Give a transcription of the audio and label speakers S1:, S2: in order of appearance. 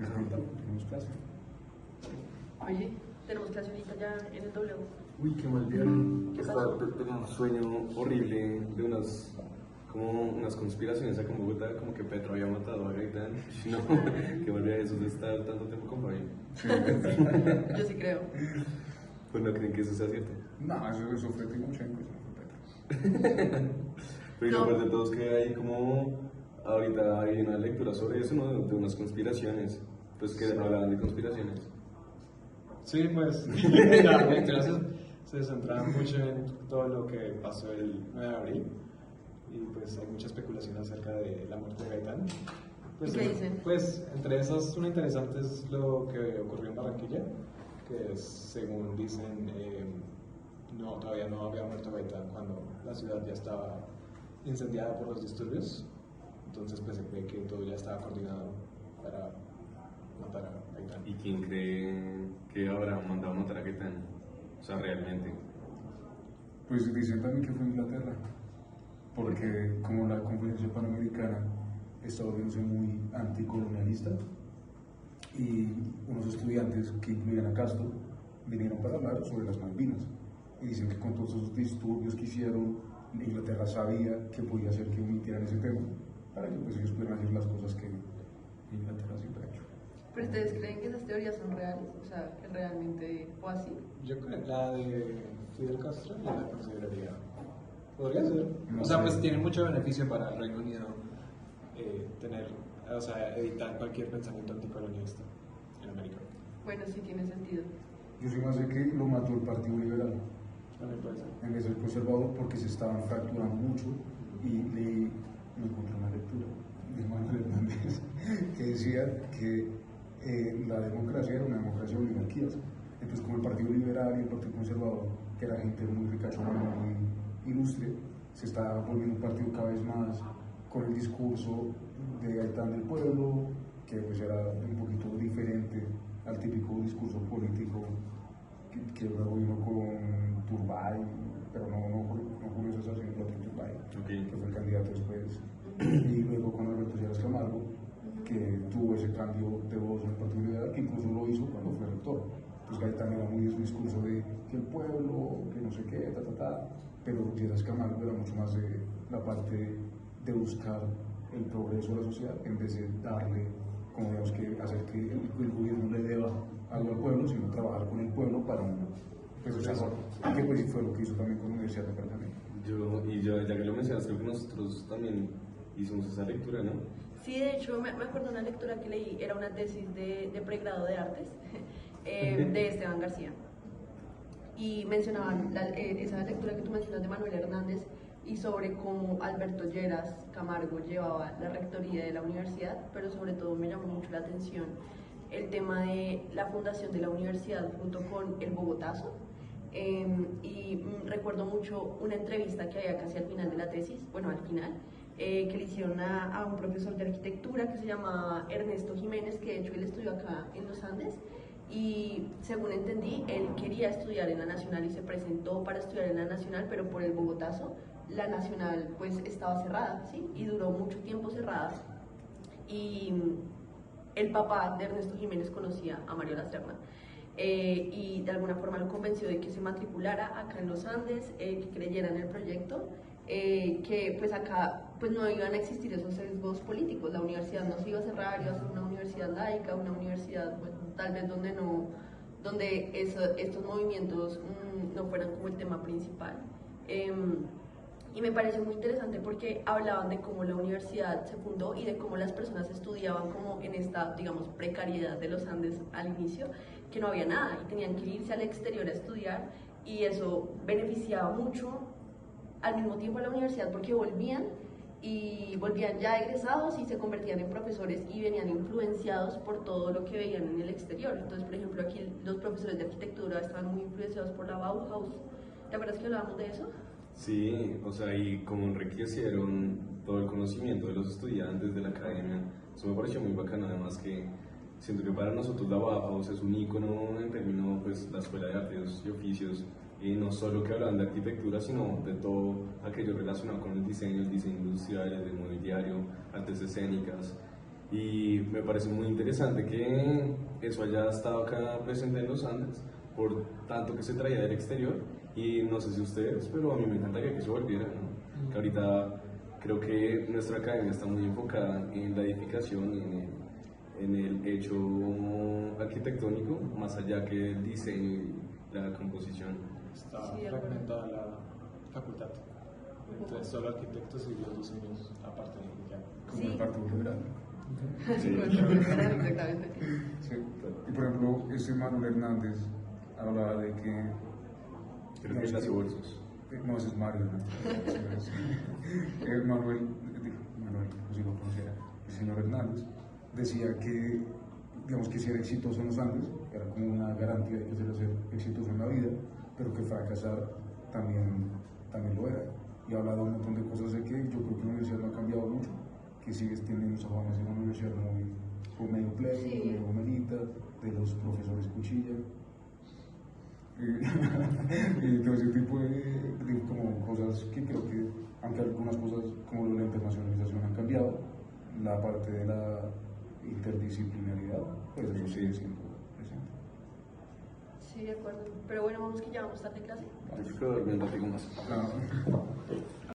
S1: Es verdad, tenemos clase.
S2: Oye, tenemos clase ahorita ya en el W.
S3: Uy, qué mal vieron.
S2: ¿Qué
S3: Estaba
S2: pasó?
S3: teniendo un sueño horrible de como unas conspiraciones acá en Bogotá, como que Petro había matado a Gaitán. No, que volvía a eso de estar tanto tiempo con Fabio.
S2: Yo sí creo.
S3: Pues no creen que eso sea cierto.
S1: No, eso fue Timochenko, eso no fue Petro.
S3: Pero
S2: No.
S3: lo peor de todo es que hay ahorita hay una lectura sobre eso, ¿no? De unas conspiraciones, pues que hablaban de conspiraciones.
S4: Sí, pues la lectura se centraba mucho en todo lo que pasó el 9 de abril y pues hay mucha especulación acerca de la muerte de Gaitán. Pues,
S2: ¿Y qué dicen?
S4: Pues entre esas, una interesante es lo que ocurrió en Barranquilla, que según dicen, no, todavía no había muerto Gaitán cuando la ciudad ya estaba incendiada por los disturbios. Entonces pues se cree que todo ya estaba coordinado para matar a Gaitán.
S3: ¿Y quién cree que habrá mandado a matar a Gaitán? O sea, realmente.
S1: Pues dicen también que fue Inglaterra, porque como la conferencia panamericana está volviéndose muy anticolonialista y unos estudiantes que incluían a Castro vinieron para hablar sobre las Malvinas y dicen que con todos esos disturbios que hicieron, Inglaterra sabía que podía hacer que omitieran ese tema para que pues ellos pudieran hacer las cosas que Inglaterra siempre ha hecho.
S2: ¿Pero ustedes creen que esas teorías son reales? O sea, que realmente fue así.
S4: Yo creo que la de Fidel Castro yo la consideraría. Podría ser.
S1: No
S4: O sea,
S1: sé.
S4: pues tiene mucho beneficio para el Reino Unido o sea, evitar cualquier pensamiento anticolonialista en América.
S2: Bueno, sí tiene sentido.
S1: Yo sí más sé que lo mató el Partido Liberal
S4: También puede ser.
S1: en vez del conservador porque se estaban fracturando mucho y me encontré una lectura de Manuel Hernández que decía que la democracia era una democracia de oligarquías. Entonces, como el Partido Liberal y el Partido Conservador, que era gente muy ricachona, muy ilustre, se estaba volviendo un partido cada vez más con el discurso de Gaitán del pueblo, que pues era un poquito diferente al típico discurso político que luego vino con Turbay, pero no Julio César, sino el otro Turbay,
S3: Ok.
S1: que fue el candidato después, y luego con Alberto Lleras Camargo, que tuvo ese cambio de voz en el Partido Liberal, que incluso lo hizo cuando fue rector. Pues Gaitán era muy de su discurso de que el pueblo, que no sé qué, pero Lleras Camargo era mucho más de la parte de buscar el progreso de la sociedad en vez de darle, como digamos, que hacer que el gobierno le deba algo al pueblo, sino trabajar con el pueblo para un desarrollo. Que pues fue lo que hizo también con la Universidad de Cartagena.
S3: Ya que lo mencionas, creo que nosotros también hicimos esa lectura, ¿no?
S2: Sí, de hecho, me acuerdo una lectura que leí, era una tesis de pregrado de artes de Esteban García. Y mencionaban esa lectura que tú mencionas de Manuel Hernández y sobre cómo Alberto Lleras Camargo llevaba la rectoría de la universidad, pero sobre todo me llamó mucho la atención el tema de la fundación de la universidad junto con el Bogotazo. Recuerdo mucho una entrevista que había casi al final de la tesis, bueno, al final, que le hicieron a un profesor de arquitectura que se llama Ernesto Jiménez, que de hecho él estudió acá en los Andes, y según entendí, él quería estudiar en la Nacional y se presentó para estudiar en la Nacional, pero por el Bogotazo, la Nacional pues estaba cerrada, ¿sí? Y duró mucho tiempo cerrada. Y el papá de Ernesto Jiménez conocía a Mario Lacerda. Y de alguna forma lo convenció de que se matriculara acá en los Andes, que creyera en el proyecto, que pues acá pues no iban a existir esos sesgos políticos, la universidad no se iba a cerrar, iba a ser una universidad laica, una universidad pues, tal vez donde estos movimientos no fueran como el tema principal. Y me pareció muy interesante porque hablaban de cómo la universidad se fundó y de cómo las personas estudiaban como en esta, digamos, precariedad de los Andes al inicio, que no había nada y tenían que irse al exterior a estudiar y eso beneficiaba mucho al mismo tiempo a la universidad porque volvían ya egresados y se convertían en profesores y venían influenciados por todo lo que veían en el exterior. Entonces, por ejemplo, aquí los profesores de arquitectura estaban muy influenciados por la Bauhaus. ¿Te acuerdas que hablábamos de eso?
S3: Sí, o sea, y como enriquecieron todo el conocimiento de los estudiantes de la academia, eso me pareció muy bacano, además que siento que para nosotros la Bauhaus es un ícono en términos, pues, la Escuela de Artes y Oficios, y no solo que hablan de arquitectura, sino de todo aquello relacionado con el diseño industrial, el mobiliario, artes escénicas, Y me parece muy interesante que eso haya estado acá presente en los Andes, por tanto que se traía del exterior. Y no sé si ustedes, pero a mí me encantaría que eso volviera, ¿no? Que ahorita creo que nuestra academia está muy enfocada en la edificación y en el hecho arquitectónico, más allá que el diseño y la composición.
S4: Está
S2: Sí, de acuerdo.
S4: fragmentada la facultad. Entonces, solo arquitectos y los diseños aparte y ya.
S1: Como
S2: Sí.
S1: el Partido Liberal.
S3: Sí.
S2: Exactamente.
S1: Sí. Y por ejemplo, ese Manuel Hernández hablaba de que.
S3: Creo que es las bolsos.
S1: No, ese es Mario. ¿No? Manuel, no sé si lo conociera, el señor Hernández, decía que, digamos, que si era exitoso en los Andes, era como una garantía de que se iba a ser exitoso en la vida, pero que fracasar también lo era. Y ha hablado un montón de cosas de que yo creo que la universidad no ha cambiado mucho, que sigues teniendo esa fama de ser una universidad muy, como medio play,
S2: Sí.
S1: medio gomelita, de los profesores cuchilla. Y todo ese tipo de como cosas que creo que, aunque algunas cosas como lo de la internacionalización han cambiado, la parte de la interdisciplinaridad, pues eso sigue siendo presente.
S2: Sí, de acuerdo. Pero bueno, vamos que ya vamos tarde en clase.
S3: Yo creo que un ratito más.
S1: Ah.